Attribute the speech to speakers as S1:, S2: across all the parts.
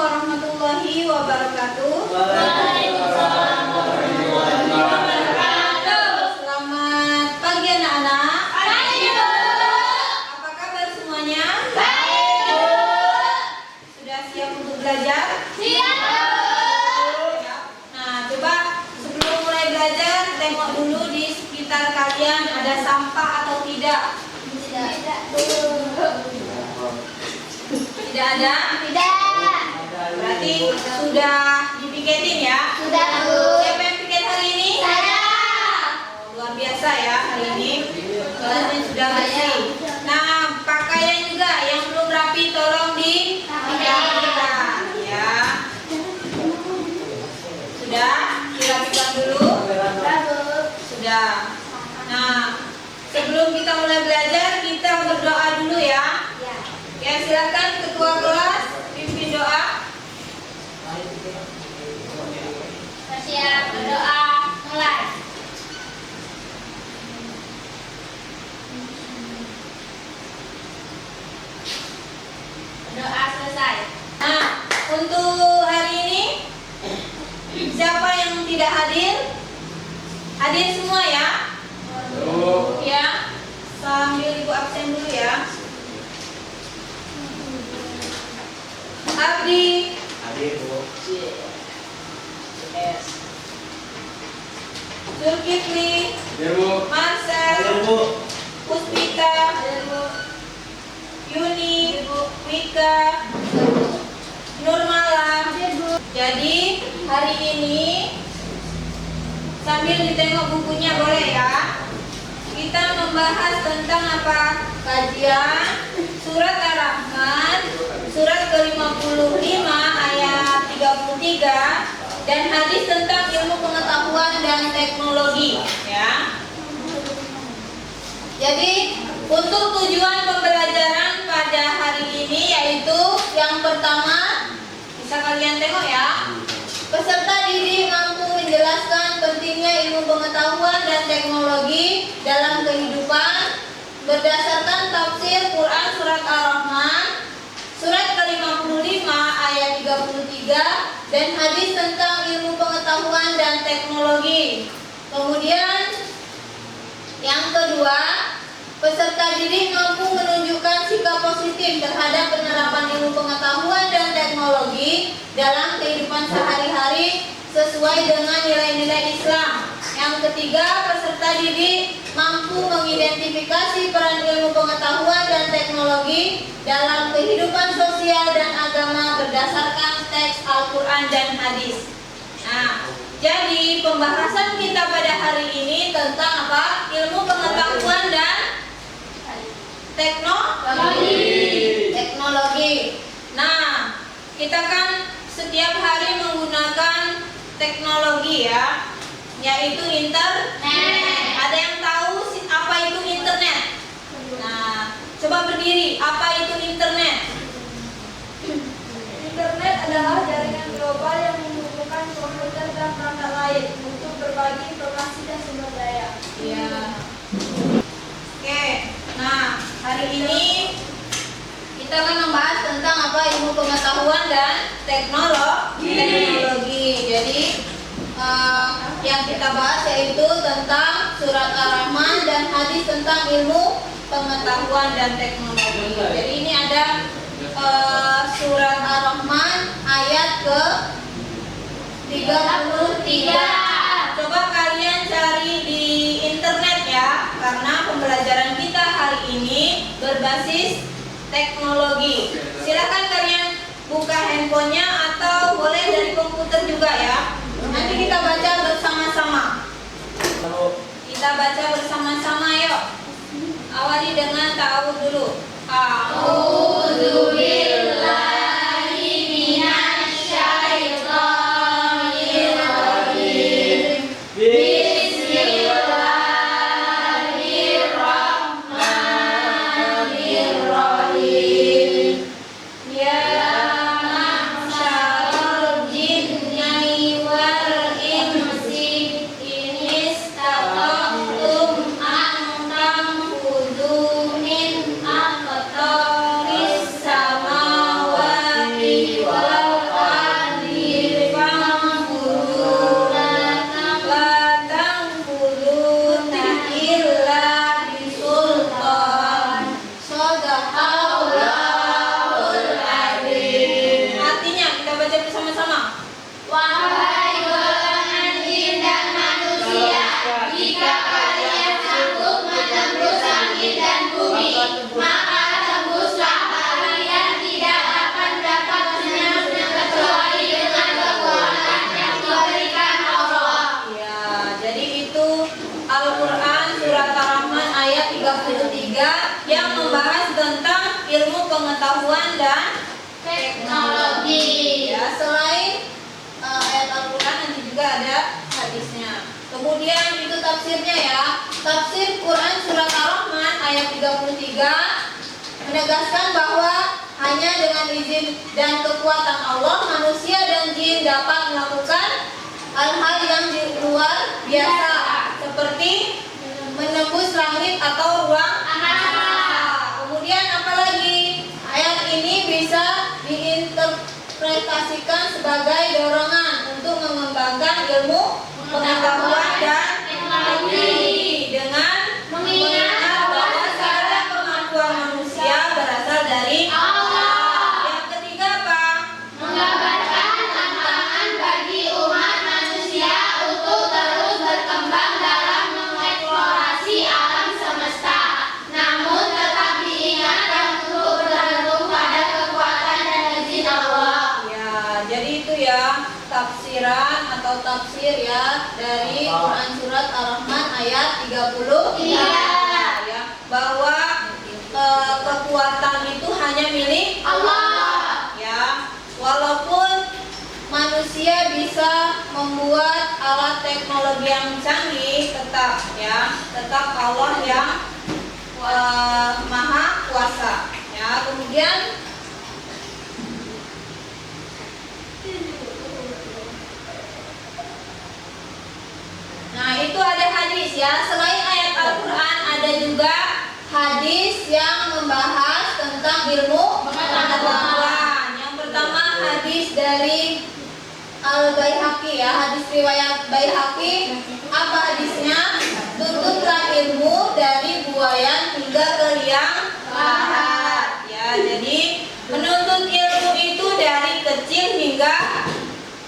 S1: warahmatullahi wabarakatuh.
S2: Waalaikumsalam warahmatullahi wabarakatuh.
S1: Selamat pagi anak-anak.
S2: Pagi, Bu.
S1: Apa kabar semuanya?
S2: Baik, Bu.
S1: Sudah siap untuk belajar?
S2: Siap, Bu.
S1: Nah, coba sebelum mulai belajar tengok dulu di sekitar kalian ada sampah atau tidak?
S2: Tidak, Bu.
S1: Tidak ada?
S2: Tidak.
S1: Berarti sudah dipiketin ya?
S2: Sudah, Bu.
S1: Siapa yang piket hari ini?
S2: Saya.
S1: Luar biasa ya hari ini. Kelasnya sudah bersih. Nah, pakaian juga yang belum rapi tolong dirapikan ya. Sudah dirapikan dulu?
S2: Sudah, Bu.
S1: Sudah. Nah, sebelum kita mulai belajar kita berdoa dulu ya. Ya, silakan ketua kelas pimpin doa.
S2: Siap, berdoa, mulai. Doa selesai.
S1: Nah, untuk hari ini siapa yang tidak hadir? Hadir semua ya? Ya. Sambil ibu absen dulu ya. Abdi,
S3: Hadir, Bu.
S1: Zulkifli,
S3: Hadir, Bu.
S1: Marcel,
S3: Hadir, Bu.
S1: Puspita, Yuni, Wika, Nurmala. Jadi hari ini sambil ditengok bukunya boleh ya. Kita membahas tentang apa? Kajian surat Ar-Rahman, surat ke-55 ayat 33 dan hadis tentang ilmu pengetahuan dan teknologi ya. Jadi untuk tujuan pembelajaran pada hari ini yaitu yang pertama, bisa kalian tengok ya. Peserta didik mampu menjelaskan pentingnya ilmu pengetahuan dan teknologi dalam kehidupan berdasarkan tafsir Quran surat Ar-Rahman surat ke-55 ayat 33 dan hadis tentang ilmu pengetahuan dan teknologi. Kemudian yang kedua, peserta didik mampu menunjukkan sikap positif terhadap penerapan ilmu pengetahuan dan teknologi dalam kehidupan sehari-hari sesuai dengan nilai-nilai Islam. Yang ketiga, peserta didik mampu mengidentifikasi peran ilmu pengetahuan dan teknologi dalam kehidupan sosial dan agama berdasarkan teks Al-Quran dan hadis. Nah, jadi pembahasan kita pada hari ini tentang apa? Ilmu pengetahuan dan teknologi. Nah, kita kan setiap hari menggunakan teknologi ya, yaitu internet. Ada yang tahu apa itu internet? Nah, coba berdiri. Apa itu internet?
S4: Internet adalah jaringan global yang menghubungkan komputer dan perangkat lain untuk berbagi informasi dan sumber daya.
S1: Ya. Oke. Nah, hari ini kita akan membahas tentang apa ilmu pengetahuan dan teknologi. Jadi yang kita bahas yaitu tentang surat Ar-Rahman dan hadis tentang ilmu pengetahuan dan teknologi. Jadi ini ada surat Ar-Rahman ayat ke 33. Coba kalian cari di internet ya, karena pembelajaran kita hari ini berbasis teknologi. Silakan kalian buka handphonenya atau boleh dari komputer juga ya. Nanti kita baca bersama-sama. Kita baca bersama-sama yuk. Awali dengan ta'awudz dulu. A'udzu billahi minasy syaithanir rajim. Bismillahirrahmanirrahim. Ya ma'syaral jinni wal insi in istata'tum an tanfudhu min aqtaris pengetahuan dan
S2: Teknologi.
S1: ya. Selain ayat Al-Quran nanti juga ada hadisnya. Kemudian itu tafsirnya ya. Tafsir Quran surat Ar-Rahman ayat 33 menegaskan bahwa hanya dengan izin dan kekuatan Allah manusia dan jin dapat melakukan hal-hal yang di luar biasa seperti menembus langit atau ruang angkasa. Kemudian apalagi ayat ini bisa diinterpretasikan sebagai dorongan untuk mengembangkan ilmu pengetahuan dan teknologi dengan mengingat bahwa segala kemampuan manusia berasal dari Allah. Yang ketiga apa?
S2: Menggambarkan tantangan bagi umat manusia untuk terus berkembang dalam mengeksplorasi alam semesta. Namun tetap diingat dan untuk bergantung pada kekuatan dan izin Allah.
S1: Ya, jadi itu ya tafsiran atau tafsir ya dari Quran surat Ar-Rahman ayat 33 ya, bahwa kekuatan itu hanya milik
S2: Allah.
S1: ya. Walaupun manusia bisa membuat alat teknologi yang canggih, tetap Allah yang maha kuasa ya. Kemudian nah itu ada hadis ya. Selain ayat Al-Quran ada juga hadis yang membahas tentang ilmu pengetahuan. Yang pertama hadis dari Al-Baihaqi ya, hadis riwayat Baihaqi. Apa hadisnya? Tuntutlah ilmu dari buayan hingga ke liang lahat ya. Jadi menuntut ilmu itu dari kecil hingga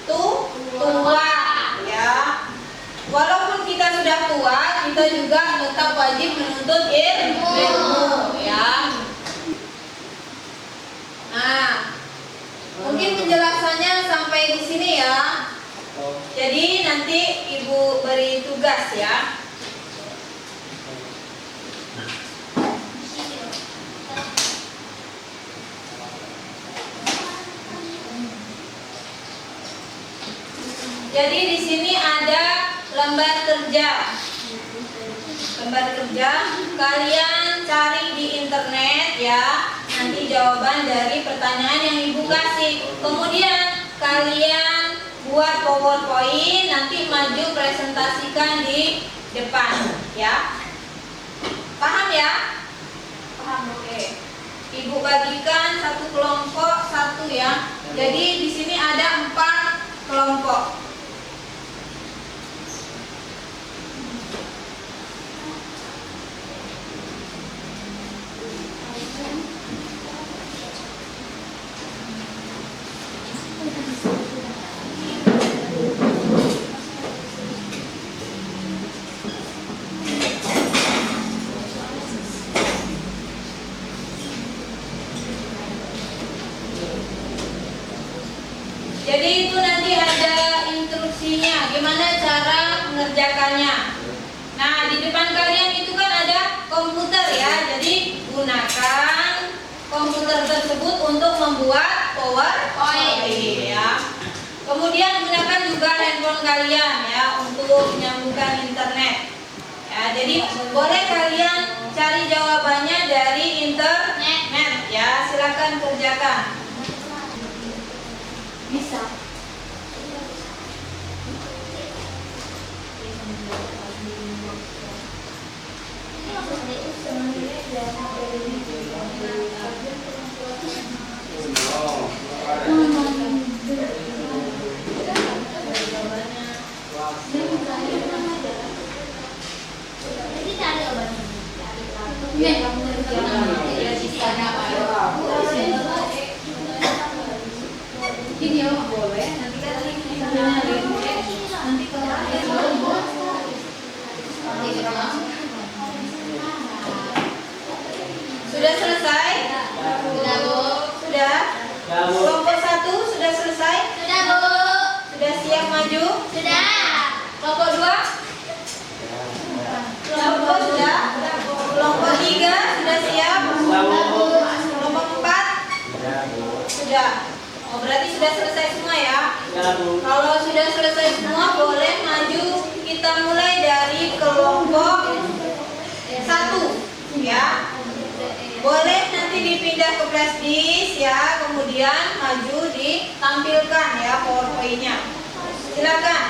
S1: tua ya. Walaupun kita sudah tua, kita juga tetap wajib menuntut ilmu ya. Nah, mungkin penjelasannya sampai di sini ya. Jadi nanti Ibu beri tugas ya. Jadi di sini ada lembar kerja. Lembar kerja kalian cari di internet ya. Nanti jawaban dari pertanyaan yang Ibu kasih. Kemudian kalian buat PowerPoint, nanti maju presentasikan di depan ya. Paham ya? Paham, oke. Ibu bagikan satu kelompok satu ya. Jadi di sini ada 4 kelompok. Jadi itu nanti ada instruksinya gimana cara mengerjakannya. Nah, di depan kalian itu kan ada komputer ya. Jadi gunakan komputer tersebut untuk membuat PowerPoint ya. Kemudian gunakan juga handphone kalian ya untuk menyambungkan internet. Ya, jadi boleh kalian cari jawabannya dari internet ya. Silakan kerjakan. Bisa. Ini ya boleh. Nanti kan nanti kalau sudah selesai. Sudah. Oh, berarti sudah selesai semua ya?
S3: Ya, Bu.
S1: Kalau sudah selesai semua, boleh maju. Kita mulai dari kelompok 1 ya. Boleh nanti dipindah ke flash disk ya, kemudian maju ditampilkan ya PowerPoint-nya. Silakan.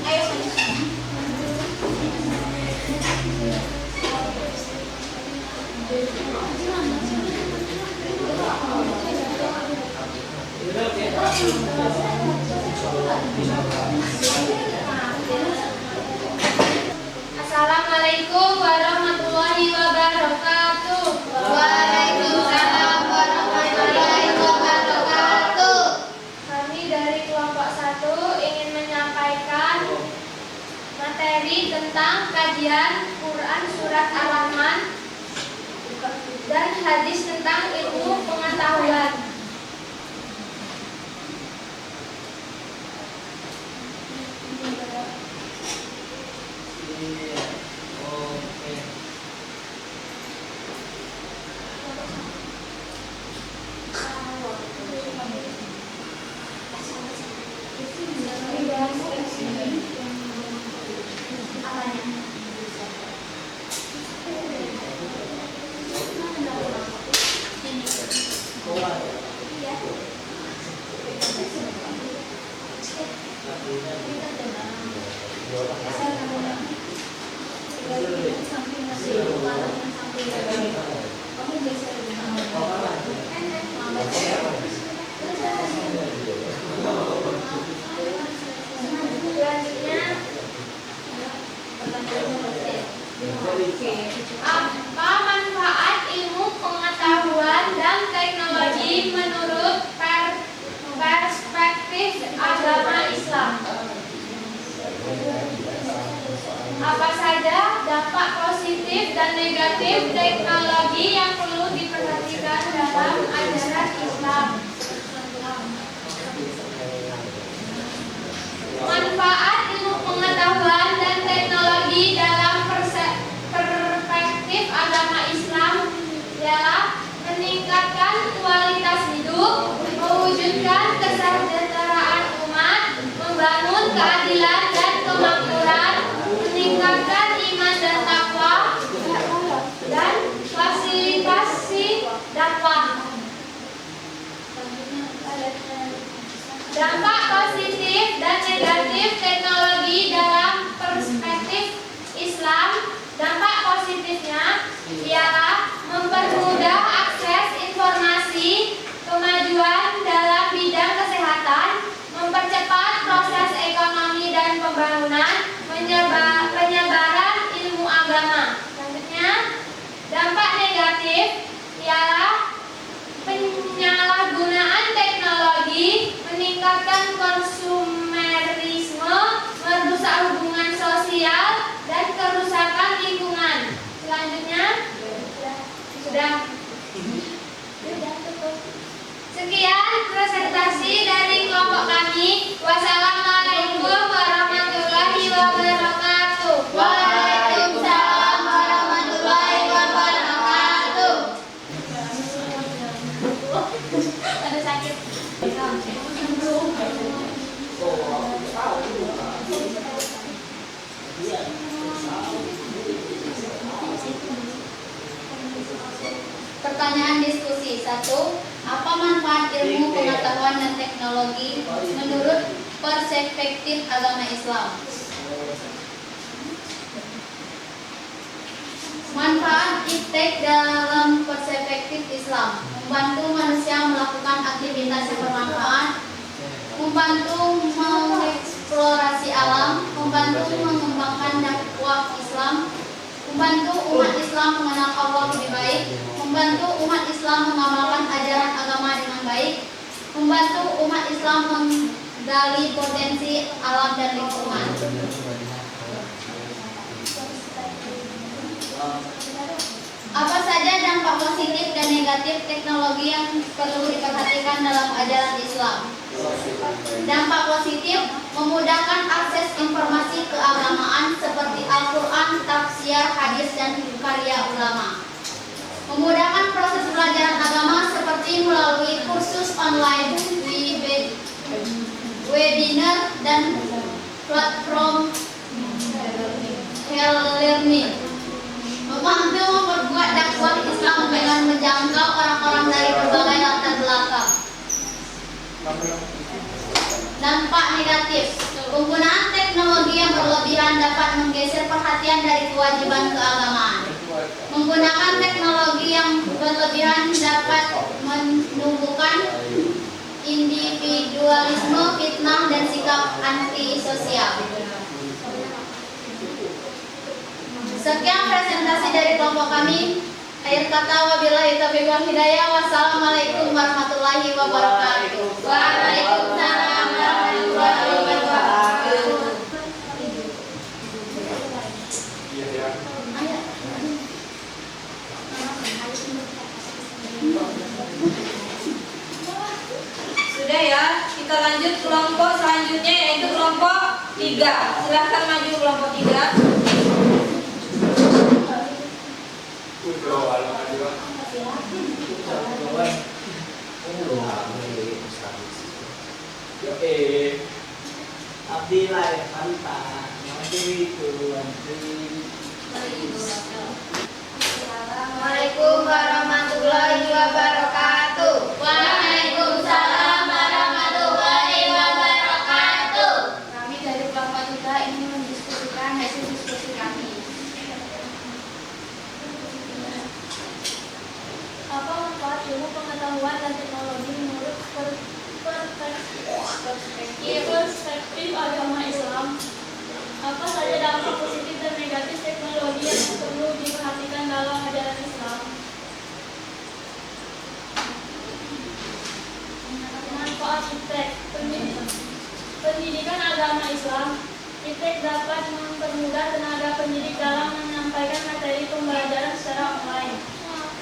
S1: Ayo.
S2: Assalamualaikum warahmatullahi wabarakatuh.
S1: Waalaikumsalam warahmatullahi wabarakatuh.
S2: Kami dari kelompok 1 ingin menyampaikan materi tentang kajian Quran Surat Ar-Rahman dan hadis tentang ilmu pengetahuan. Apa manfaat ilmu pengetahuan dan teknologi menurut perspektif agama Islam? Apa saja dampak positif dan negatif teknologi yang perlu diperhatikan dalam ajaran Islam? Manfaat ilmu pengetahuan dan teknologi dalam perspektif agama Islam ialah meningkatkan kualitas hidup, mewujudkan kesejahteraan umat, membangun keadilan dan kemakmuran, meningkatkan iman dan takwa, dan fasilitasi dakwah. Dampak positif dan negatif teknologi dalam perspektif Islam. Dampak positifnya ialah mempermudah akses informasi, kemajuan dalam bidang kesehatan, mempercepat proses ekonomi dan pembangunan, penyebaran ilmu agama. Selanjutnya, dampak negatif ialah penyalahgunaan teknologi, meningkatkan konsumerisme, merusak hubungan sosial, dan kerusakan lingkungan. Selanjutnya, sudah. Sekian presentasi dari kelompok kami. Wassalamualaikum warahmatullahi wabarakatuh.
S1: Waalaikumsalam warahmatullahi wabarakatuh.
S2: Ada sakit.
S5: Pertanyaan diskusi 1. Apa manfaat ilmu pengetahuan dan teknologi menurut perspektif agama Islam? Manfaat iptek dalam perspektif Islam: membantu manusia melakukan aktivitas yang bermanfaat, membantu mengeksplorasi alam, membantu mengembangkan dakwah Islam, membantu umat Islam mengenal Allah lebih baik, membantu umat Islam mengamalkan ajaran agama dengan baik, membantu umat Islam menggali potensi alam dan lingkungan. Apa saja dampak positif dan negatif teknologi yang perlu diperhatikan dalam ajaran Islam? Dampak positif: memudahkan akses informasi keagamaan seperti Al-Quran, tafsir, hadis, dan karya ulama. memudahkan proses pelajaran agama seperti melalui kursus online, webinar, dan platform e-learning. Membantu memperkuat dakwah Islam dengan menjangkau orang-orang dari berbagai latar belakang. Dampak negatif: penggunaan teknologi yang berlebihan dapat menggeser perhatian dari kewajiban keagamaan. Menggunakan teknologi yang berlebihan dapat menumbuhkan individualisme, fitnah, dan sikap antisosial. Sekian presentasi dari kelompok kami. Akhir kata, wabillahi taufiq wal hidayah. Wassalamualaikum warahmatullahi wabarakatuh. Waalaikumsalam warahmatullahi wabarakatuh.
S1: Sudah ya, kita lanjut kelompok selanjutnya yaitu kelompok 3. Silahkan maju kelompok 3.
S3: Abdillah Fanta,
S2: Assalamualaikum warahmatullahi wabarakatuh.
S5: Waalaikumsalam warahmatullahi wabarakatuh.
S2: Kami dari kelompok 3 ingin mendiskusikan hasil diskusi kami.
S4: Apa manfaat ilmu pengetahuan dan teknologi menurut perspektif agama Islam? Apa saja dampak positif dan negatif teknologi yang perlu diperhatikan dalam ajaran Islam? Manfaat IPTEK. Pendidikan agama Islam. IPTEK dapat mempermudah tenaga pendidik dalam menyampaikan materi pembelajaran secara online.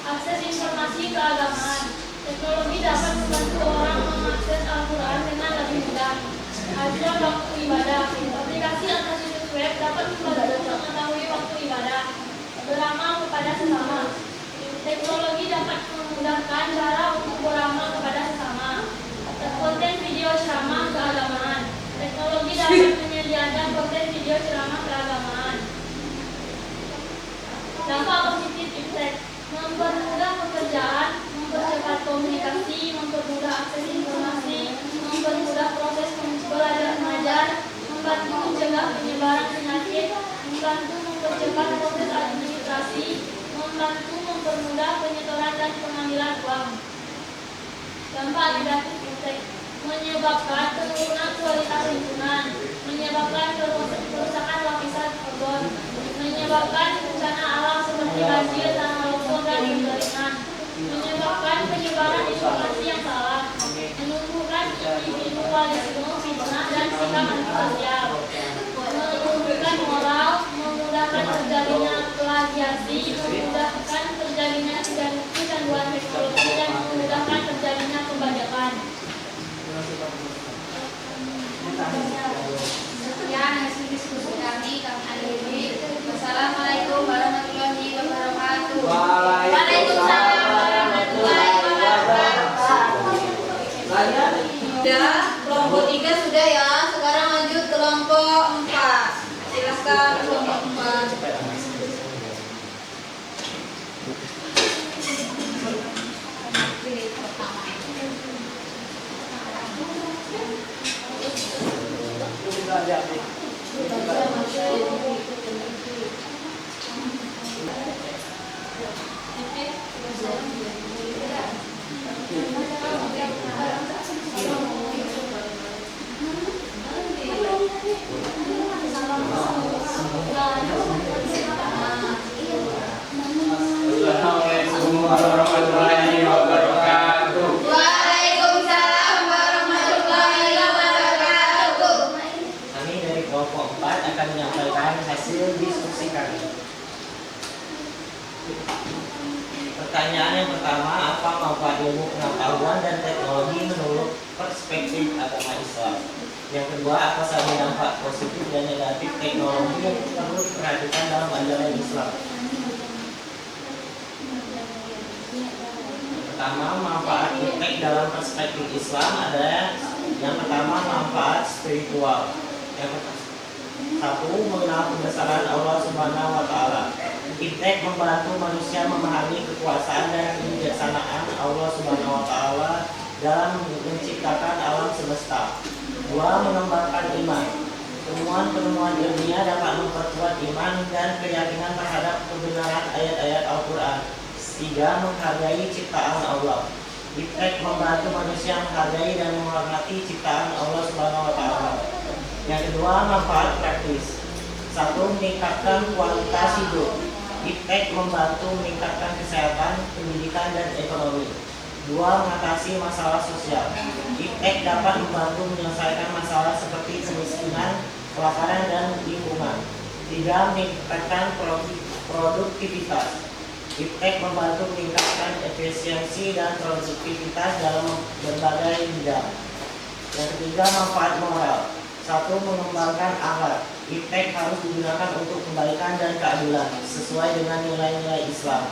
S4: Akses informasi keagamaan. Teknologi dapat membantu orang mengakses Al-Quran dengan lebih mudah. Ajar waktu ibadah. Aplikasi atau situs web dapat membantu mengetahui waktu ibadah. Beramal kepada sesama. Teknologi dapat memudahkan cara untuk beramal kepada sesama. Konten video ceramah keagamaan. Teknologi dapat menyediakan konten video ceramah keagamaan. Dampak positif IPTEK. Mempermudah pekerjaan, mempercepat komunikasi, mempermudah akses informasi, mempermudah proses belajar mengajar, membantu mencegah penyebaran penyakit, membantu mempercepat proses administrasi, membantu mempermudah penyetoran dan pengambilan uang. Dampak negatif IPTEK. Menyebabkan penurunan kualitas lingkungan, menyebabkan kerusakan lapisan ozon, menyebabkan bencana alam seperti banjir, tanah longsor, dan kekeringan, menyebabkan penyebaran informasi yang salah, menumbuhkan individualisme, fitnah, dan sikap antisosial, menumbuhkan moral, memudahkan terjadinya plagiasi, memudahkan terjadinya kecanduan teknologi, dan memudahkan terjadinya pembajakan.
S2: Sekian hasil diskusi kami akhiri. Wassalamualaikum warahmatullahi wabarakatuh.
S5: Waalaikumsalam warahmatullahi wabarakatuh.
S1: Sudah, kelompok 3 sudah ya. Sekarang lanjut kelompok 4. Silakan kelompok 4.
S3: Assalamualaikum warahmatullahi wabarakatuh.
S5: Waalaikumsalam warahmatullahi wabarakatuh.
S3: Kami dari kelompok 4 akan menyampaikan hasil diskusi kami. Pertanyaan yang pertama, apa manfaat ilmu pengetahuan dan teknologi menurut perspektif agama Islam? Yang kedua, apa saja dampak positif dan negatif teknologi yang perlu diperhatikan dalam ajaran Islam? pertama, manfaat iptek dalam perspektif Islam adalah yang pertama manfaat spiritual. Yang pertama, satu, mengenal kebesaran Allah Subhanahu wa Ta'ala. Iptek membantu manusia memahami kekuasaan dan kebijaksanaan Allah Subhanahu wa Ta'ala dalam menciptakan alam semesta. Dua, mengembangkan iman. Penemuan-penemuan ilmiah dapat memperkuat iman dan keyakinan terhadap kebenaran ayat-ayat Al-Quran. Tiga, menghargai ciptaan Allah. Iptek membantu manusia menghargai dan menghormati ciptaan Allah Subhanahu wa Ta'ala. Yang kedua, manfaat praktis. Satu, meningkatkan kualitas hidup. Iptek membantu meningkatkan kesehatan, pendidikan, dan ekonomi. Dua, mengatasi masalah sosial. Iptek dapat membantu menyelesaikan masalah seperti kemiskinan, kelaparan, dan lingkungan. Tiga, meningkatkan produktivitas. Iptek membantu meningkatkan efisiensi dan produktivitas dalam berbagai bidang. Yang ketiga, manfaat moral. Satu, mengembangkan akhlak. Iptek harus digunakan untuk kebaikan dan keadilan sesuai dengan nilai-nilai Islam.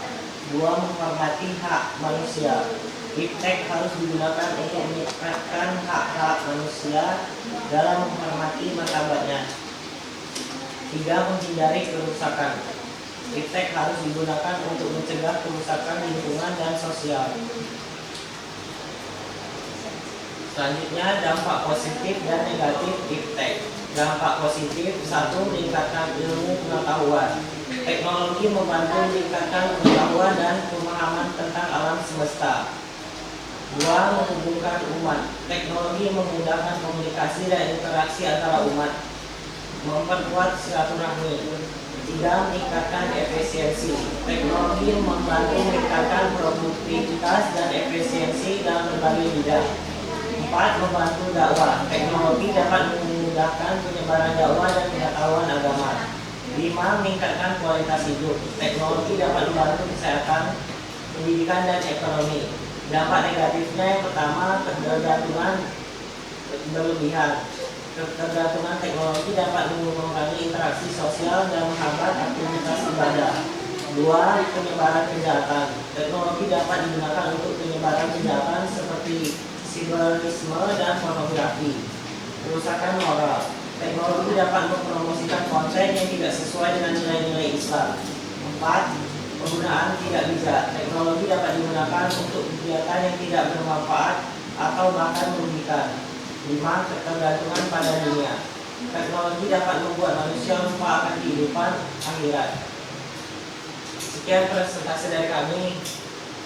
S3: Dua, menghormati hak manusia. Iptek harus digunakan untuk meningkatkan hak-hak manusia dalam menghormati martabatnya. Tiga, menghindari kerusakan. Iptek harus digunakan untuk mencegah kerusakan lingkungan dan sosial. Selanjutnya, dampak positif dan negatif iptek. Dampak positif, satu, meningkatkan ilmu pengetahuan. Teknologi membantu meningkatkan pengetahuan dan pemahaman tentang alam semesta. Dua, menghubungkan umat. Teknologi memudahkan komunikasi dan interaksi antara umat, memperkuat silaturahmi. Tiga, meningkatkan efisiensi. Teknologi membantu meningkatkan produktivitas dan efisiensi dalam berbagai bidang. Empat, membantu dakwah. Teknologi dapat memudahkan penyebaran dakwah dan pengetahuan agama. Lima, meningkatkan kualitas hidup. Teknologi dapat membantu kesehatan, pendidikan, dan ekonomi. Dampak negatifnya yang pertama, ketergantungan berlebihan. Ketergantungan teknologi dapat mengurangi interaksi sosial dan menghambat aktivitas ibadah. Dua, penyebaran kejahatan. Teknologi dapat digunakan untuk penyebaran kejahatan seperti siberisme dan pornografi. Kerusakan moral. Teknologi dapat mempromosikan konten yang tidak sesuai dengan nilai-nilai Islam. Empat, penggunaan tidak bijak. Teknologi dapat digunakan untuk kegiatan yang tidak bermanfaat atau bahkan merugikan. Lima, ketergantungan pada dunia. Teknologi dapat membuat manusia lupa akan kehidupan akhirat. Sekian presentasi dari kami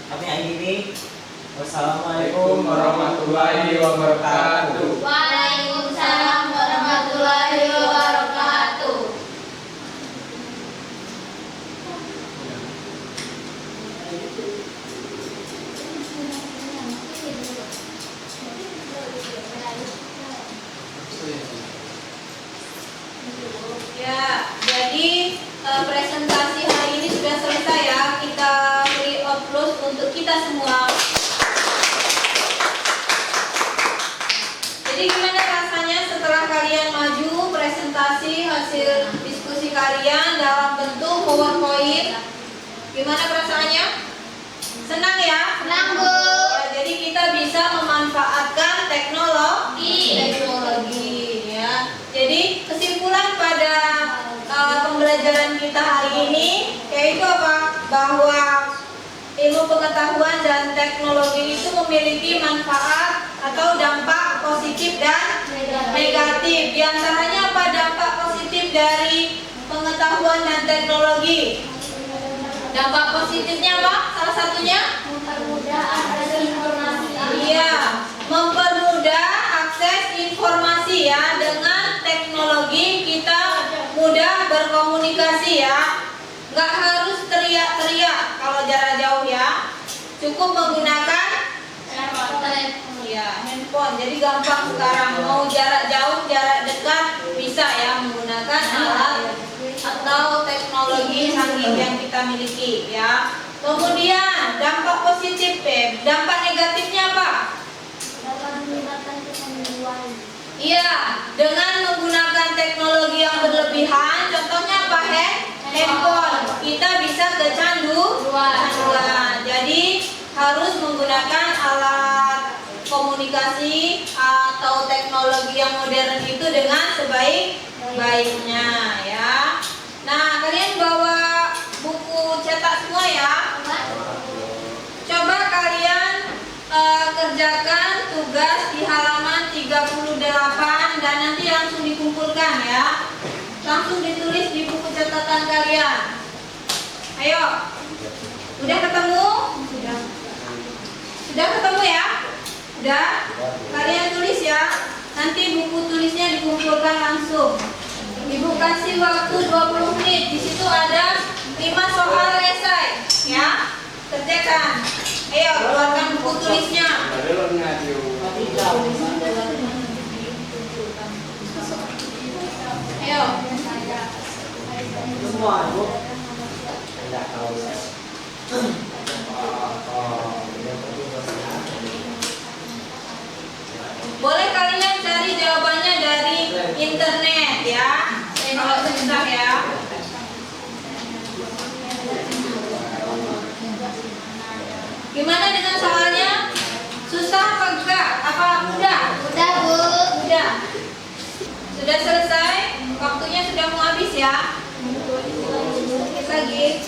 S3: IDB. Wassalamualaikum warahmatullahi wabarakatuh.
S5: Waalaikumsalam warahmatullahi wabarakatuh.
S1: Ya, jadi presentasi hari ini sudah selesai ya. Kita beri applause untuk kita semua. Jadi gimana rasanya setelah kalian maju presentasi hasil diskusi kalian dalam bentuk PowerPoint? Gimana perasaannya? Senang ya?
S5: Senang, Bu.
S1: Ya, jadi kita bisa memanfaatkan teknologi ya. Jadi kesimpulan pada pembelajaran kita hari ini yaitu apa? Bahwa ilmu pengetahuan dan teknologi itu memiliki manfaat atau dampak positif dan negatif. Di antaranya apa dampak positif dari pengetahuan dan teknologi? Dampak positifnya apa? Salah satunya?
S2: Mempermudah akses informasi.
S1: Iya, mempermudah akses informasi ya. Dengan teknologi kita mudah berkomunikasi ya. Nggak harus teriak-teriak kalau jarak jauh ya. Cukup menggunakan handphone. Jadi gampang sekarang mau jarak jauh, jarak dekat bisa ya menggunakan alat atau teknologi canggih yang kita miliki ya. Kemudian dampak positif, dampak negatifnya apa?
S2: Dapat meningkatkan kemampuan.
S1: Iya, dengan menggunakan teknologi yang berlebihan, contohnya apa? Handphone, kita bisa kecanduan. Jadi harus menggunakan alat komunikasi atau teknologi yang modern itu dengan sebaik-baiknya ya. Nah, kalian bawa buku cetak semua ya. Coba kalian kerjakan tugas di halaman 38 dan nanti langsung dikumpulkan ya. Langsung ditulis di buku catatan kalian. Ayo. Udah ketemu? Sudah ketemu ya? Udah? Kalian tulis ya. Nanti buku tulisnya dikumpulkan langsung. Ibu kasih waktu 20 menit. Di situ ada 5 soal esai ya. Kerjakan. Ayo, keluarkan buku tulisnya. Ayo.
S3: Semua Bu. Tidak tahu saya.
S1: Boleh kalian cari jawabannya dari internet ya. Kalau susah ya. Gimana dengan soalnya? Susah apa enggak? Apa mudah?
S5: Udah, Bu.
S1: Mudah. Sudah selesai? Waktunya sudah mau habis ya. Lagi.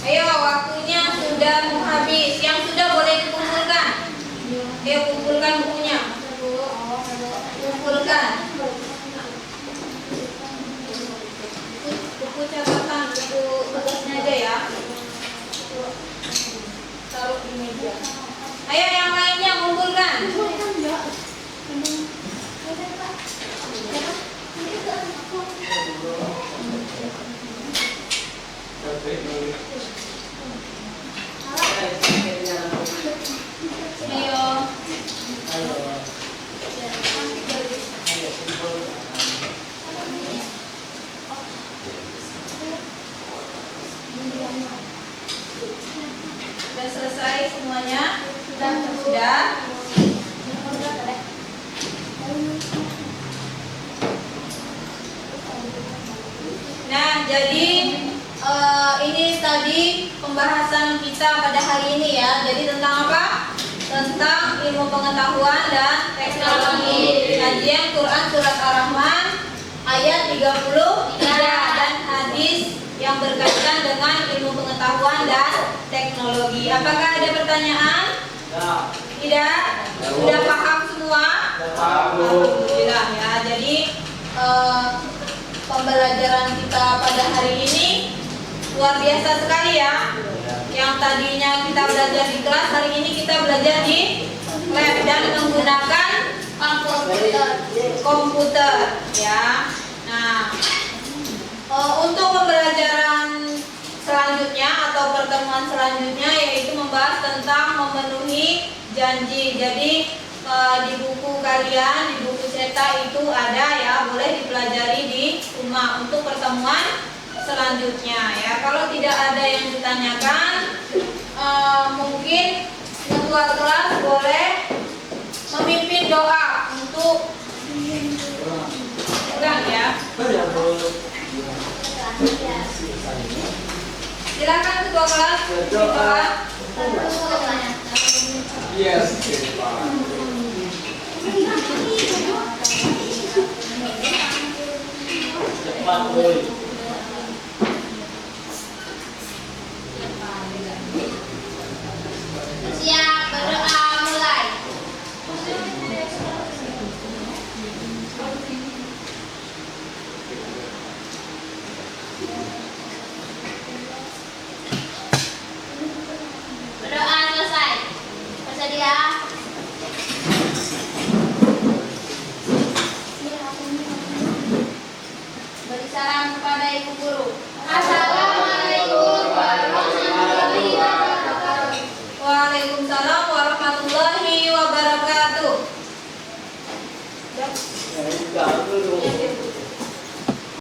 S1: Ayo, waktunya sudah mau habis. Yang sudah boleh dikumpulkan. Ayo kumpulkan bukunya. Kumpulkan. Buku catatan, buku tugasnya aja ya. Taruh di meja. Ayo yang lainnya kumpulkan. Ayo. Sudah selesai semuanya? Sudah. Nah, jadi ini tadi pembahasan kita pada hari ini ya. Jadi tentang apa? Tentang ilmu pengetahuan dan teknologi. Kajian Quran Surat Ar-Rahman ayat 33 dan hadis yang berkaitan dengan ilmu pengetahuan dan teknologi. Apakah ada pertanyaan? Tidak? Sudah paham semua? Alhamdulillah ya. Jadi pembelajaran kita pada hari ini luar biasa sekali ya. Yang tadinya kita belajar di kelas, hari ini kita belajar di lab dan menggunakan komputer ya. Nah, untuk pembelajaran selanjutnya atau pertemuan selanjutnya yaitu membahas tentang memenuhi janji. Jadi di buku kalian, di buku cetak itu ada ya, boleh dipelajari di rumah untuk pertemuan selanjutnya ya. Kalau tidak ada yang ditanyakan, mungkin ketua kelas boleh memimpin doa untuk pulang ya. Silakan ketua kelas doa.
S6: Yes.
S3: Cepat boy.
S5: Siap, berdoa mulai. Berdoa selesai. Bersedia? Beri salam kepada ibu guru. Assalamualaikum warahmatullahi wabarakatuh.
S1: Waalaikumsalam warahmatullahi wabarakatuh.
S3: Enggak dulu.